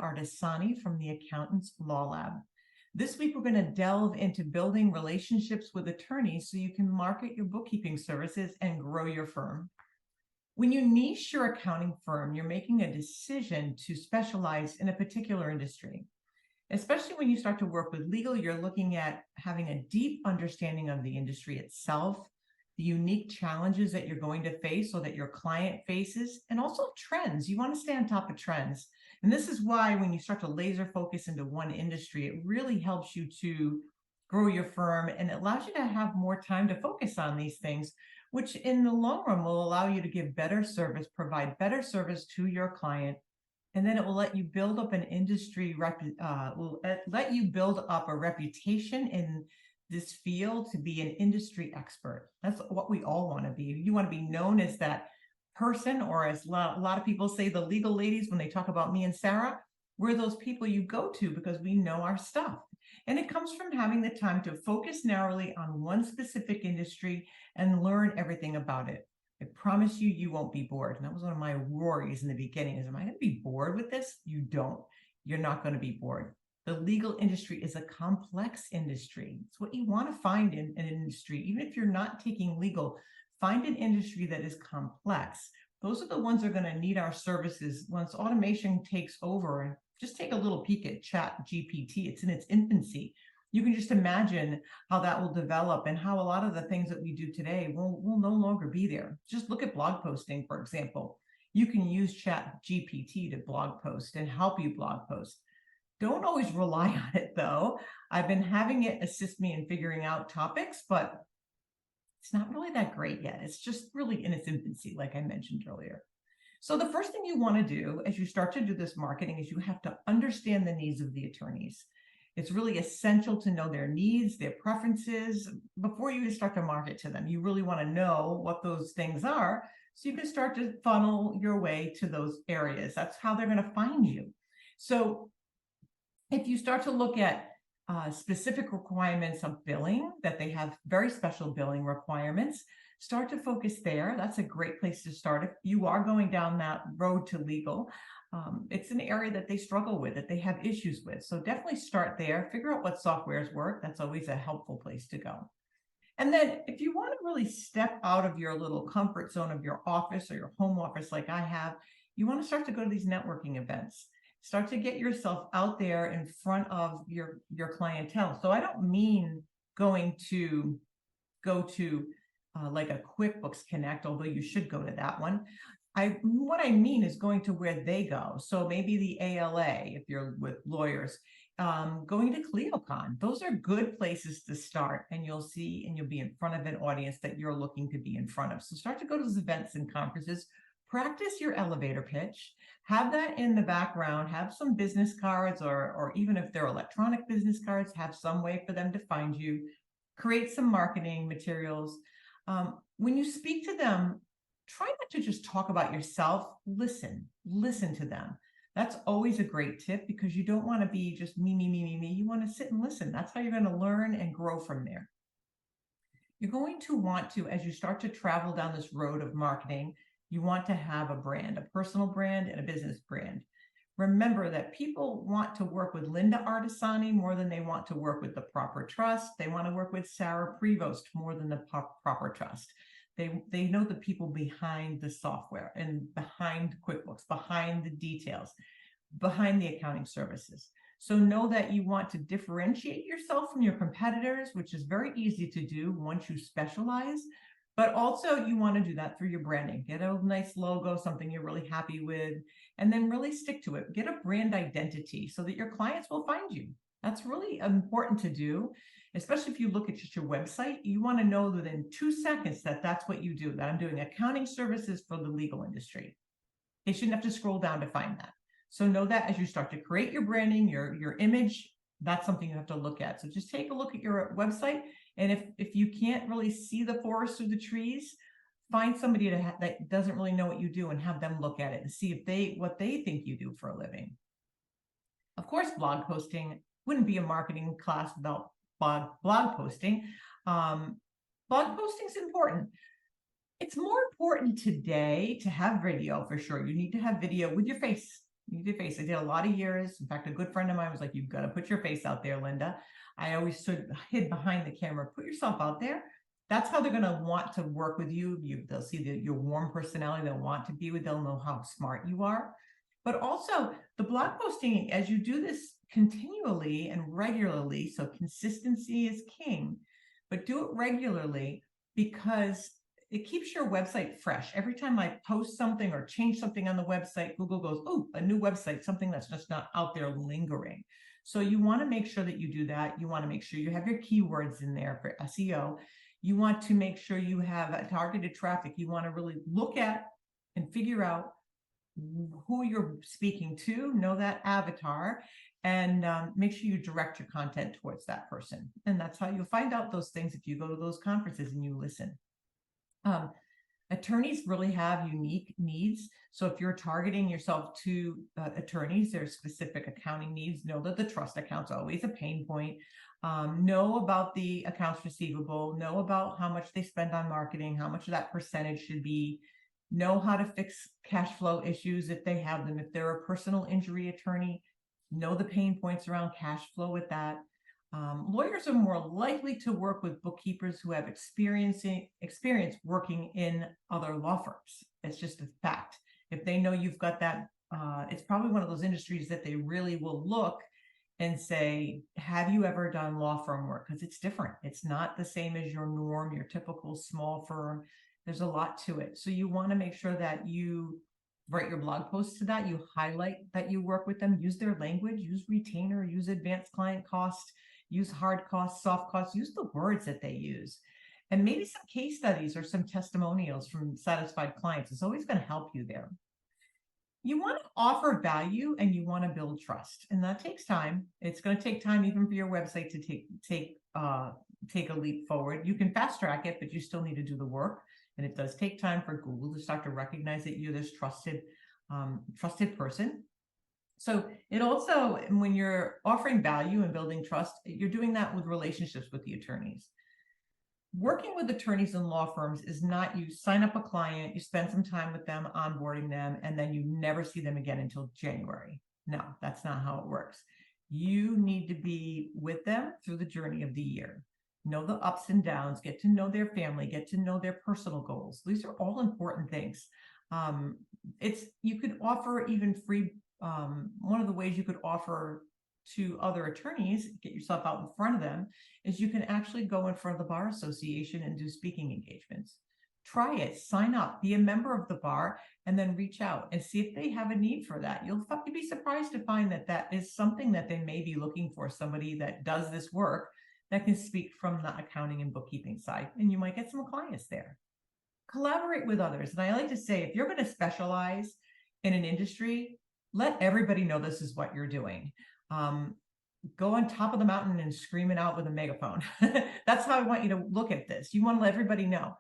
Artisani from the Accountants Law Lab. This week, we're going to delve into building relationships with attorneys so you can market your bookkeeping services and grow your firm. When you niche your accounting firm, you're making a decision to specialize in a particular industry. Especially when you start to work with legal, you're looking at having a deep understanding of the industry itself, the unique challenges that you're going to face or that your client faces, and also trends. You want to stay on top of trends. And this is why when you start to laser focus into one industry, it really helps you to grow your firm and it allows you to have more time to focus on these things, which in the long run will allow you to give better service, provide better service to your client. And then it will let you build up an industry, let you build up a reputation in this field to be an industry expert. That's what we all want to be. You want to be known as that person, or as a lot of people say, the legal ladies, when they talk about me and Sarah, we're those people you go to because we know our stuff. And it comes from having the time to focus narrowly on one specific industry and learn everything about it. I promise you, you won't be bored. And that was one of my worries in the beginning is, am I going to be bored with this? You don't. You're not going to be bored. The legal industry is a complex industry. It's what you want to find in an industry. Even if you're not taking legal, find an industry that is complex. Those are the ones that are going to need our services once automation takes over. And just take a little peek at ChatGPT. It's in its infancy. You can just imagine how that will develop and how a lot of the things that we do today will no longer be there. Just look at blog posting, for example. You can use ChatGPT to blog post and help you blog post. Don't always rely on it, though. I've been having it assist me in figuring out topics, but it's not really that great yet. It's just really in its infancy, like I mentioned earlier. So the first thing you want to do as you start to do this marketing is you have to understand the needs of the attorneys. It's really essential to know their needs, their preferences, before you start to market to them. You really want to know what those things are so you can start to funnel your way to those areas. That's how they're going to find you. So if you start to look at specific requirements of billing, that they have very special billing requirements, start to focus there. That's a great place to start. If you are going down that road to legal, it's an area that they struggle with, that they have issues with. So definitely start there, figure out what softwares work. That's always a helpful place to go. And then if you want to really step out of your little comfort zone of your office or your home office like I have, you want to start to go to these networking events. Start to get yourself out there in front of your clientele. So I don't mean go to like a QuickBooks Connect, although you should go to that one. What I mean is going to where they go. So maybe the ALA, if you're with lawyers, going to CleoCon. Those are good places to start, and you'll see, and you'll be in front of an audience that you're looking to be in front of. So start to go to those events and conferences. Practice your elevator pitch. Have that in the background. Have some business cards, or even if they're electronic business cards, have some way for them to find you. Create some marketing materials. When you speak to them, try not to just talk about yourself. Listen to them. That's always a great tip, because you don't want to be just me. You want to sit and listen. That's how you're going to learn and grow from there. You're going to want to, as you start to travel down this road of marketing, you want to have a brand, a personal brand and a business brand. Remember that people want to work with Linda Artisani more than they want to work with the Proper Trust. They want to work with Sarah Prevost more than the Proper Trust. They know the people behind the software and behind QuickBooks, behind the details, behind the accounting services. So know that you want to differentiate yourself from your competitors, which is very easy to do once you specialize. But also you want to do that through your branding. Get a nice logo, something you're really happy with, and then really stick to it. Get a brand identity so that your clients will find you. That's really important to do, especially if you look at just your website. You want to know within 2 seconds that that's what you do, that I'm doing accounting services for the legal industry. They shouldn't have to scroll down to find that. So know that as you start to create your branding, your image, that's something you have to look at. So just take a look at your website. And if you can't really see the forest through the trees, find somebody that doesn't really know what you do and have them look at it and see what they think you do for a living. Of course, blog posting wouldn't be a marketing class without blog posting. Blog posting is important. It's more important today to have video for sure. You need to have video with your face. You need to face. I did a lot of years. In fact, a good friend of mine was like, "You've got to put your face out there, Linda." I always hid behind the camera. Put yourself out there. That's how they're going to want to work with you. They'll see your warm personality. They'll want to be with. They'll know how smart you are. But also the blog posting, as you do this continually and regularly, so consistency is king, but do it regularly because it keeps your website fresh. Every time I post something or change something on the website, Google goes, "Oh, a new website," something that's just not out there lingering. So you want to make sure that you do that. You want to make sure you have your keywords in there for SEO. You want to make sure you have a targeted traffic. You want to really look at and figure out who you're speaking to, know that avatar, and make sure you direct your content towards that person. And that's how you'll find out those things if you go to those conferences and you listen. Attorneys really have unique needs. So if you're targeting yourself to attorneys, there's specific accounting needs. Know that the trust account's always a pain point. Know about the accounts receivable. Know about how much they spend on marketing, how much of that percentage should be. Know how to fix cash flow issues if they have them. If they're a personal injury attorney, know the pain points around cash flow with that. Lawyers are more likely to work with bookkeepers who have experience working in other law firms. It's just a fact. If they know you've got that, it's probably one of those industries that they really will look and say, "Have you ever done law firm work?" Because it's different. It's not the same as your norm, your typical small firm. There's a lot to it. So you want to make sure that you write your blog posts to that. You highlight that you work with them, use their language, use retainer, use advanced client cost, use hard costs, soft costs, use the words that they use. And maybe some case studies or some testimonials from satisfied clients is always going to help you there. You want to offer value and you want to build trust. And that takes time. It's going to take time even for your website to take a leap forward. You can fast track it, but you still need to do the work. And it does take time for Google to start to recognize that you're this trusted person. So it also, when you're offering value and building trust, you're doing that with relationships with the attorneys. Working with attorneys and law firms is not you sign up a client, you spend some time with them, onboarding them, and then you never see them again until January. No, that's not how it works. You need to be with them through the journey of the year. Know the ups and downs, get to know their family, get to know their personal goals. These are all important things. You could offer even free, one of the ways you could offer to other attorneys, get yourself out in front of them, is you can actually go in front of the Bar Association and do speaking engagements. Try it, sign up, be a member of the bar, and then reach out and see if they have a need for that. You'll be surprised to find that that is something that they may be looking for, somebody that does this work that can speak from the accounting and bookkeeping side, and you might get some clients there. Collaborate with others. And I like to say, if you're going to specialize in an industry, let everybody know this is what you're doing. Go on top of the mountain and scream it out with a megaphone. That's how I want you to look at this. You want to let everybody know.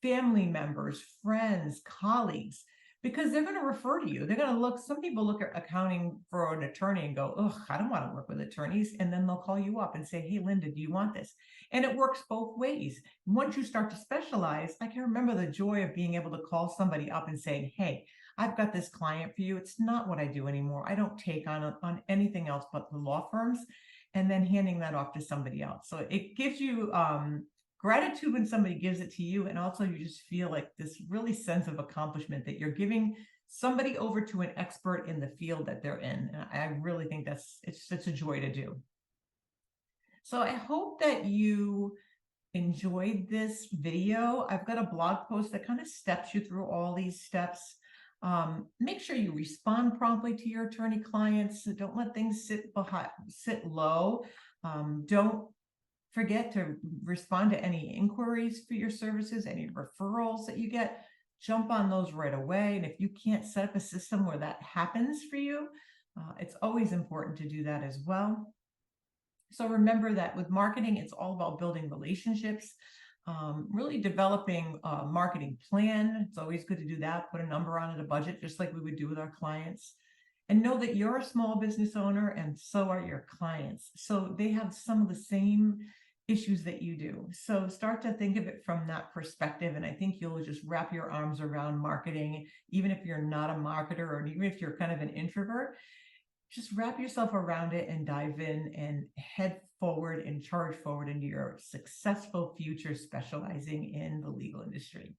Family members, friends, colleagues, because they're going to refer to you. They're going to look, some people look at accounting for an attorney and go, "Ugh, I don't want to work with attorneys." And then they'll call you up and say, "Hey, Linda, do you want this?" And it works both ways. Once you start to specialize, I can remember the joy of being able to call somebody up and saying, "Hey, I've got this client for you. It's not what I do anymore. I don't take on anything else but the law firms," and then handing that off to somebody else. So it gives you gratitude when somebody gives it to you, and also you just feel like this really sense of accomplishment that you're giving somebody over to an expert in the field that they're in. And I really think it's such a joy to do. So I hope that you enjoyed this video. I've got a blog post that kind of steps you through all these steps. Make sure you respond promptly to your attorney clients. Don't let things sit low. Don't forget to respond to any inquiries for your services, any referrals that you get. Jump on those right away. And if you can't set up a system where that happens for you, it's always important to do that as well. So remember that with marketing, it's all about building relationships, really developing a marketing plan. It's always good to do that. Put a number on it, a budget, just like we would do with our clients. And know that you're a small business owner and so are your clients. So they have some of the same issues that you do. So start to think of it from that perspective. And I think you'll just wrap your arms around marketing, even if you're not a marketer or even if you're kind of an introvert, just wrap yourself around it and dive in and head forward and charge forward into your successful future specializing in the legal industry.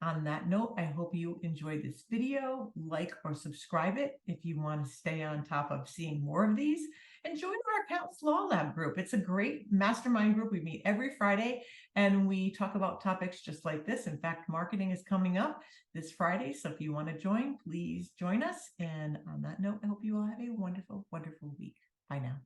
On that note, I hope you enjoyed this video. Like or subscribe it if you want to stay on top of seeing more of these. And join our Accountants Law Lab group. It's a great mastermind group. We meet every Friday and we talk about topics just like this. In fact, marketing is coming up this Friday. So if you want to join, please join us. And on that note, I hope you all have a wonderful, wonderful week. Bye now.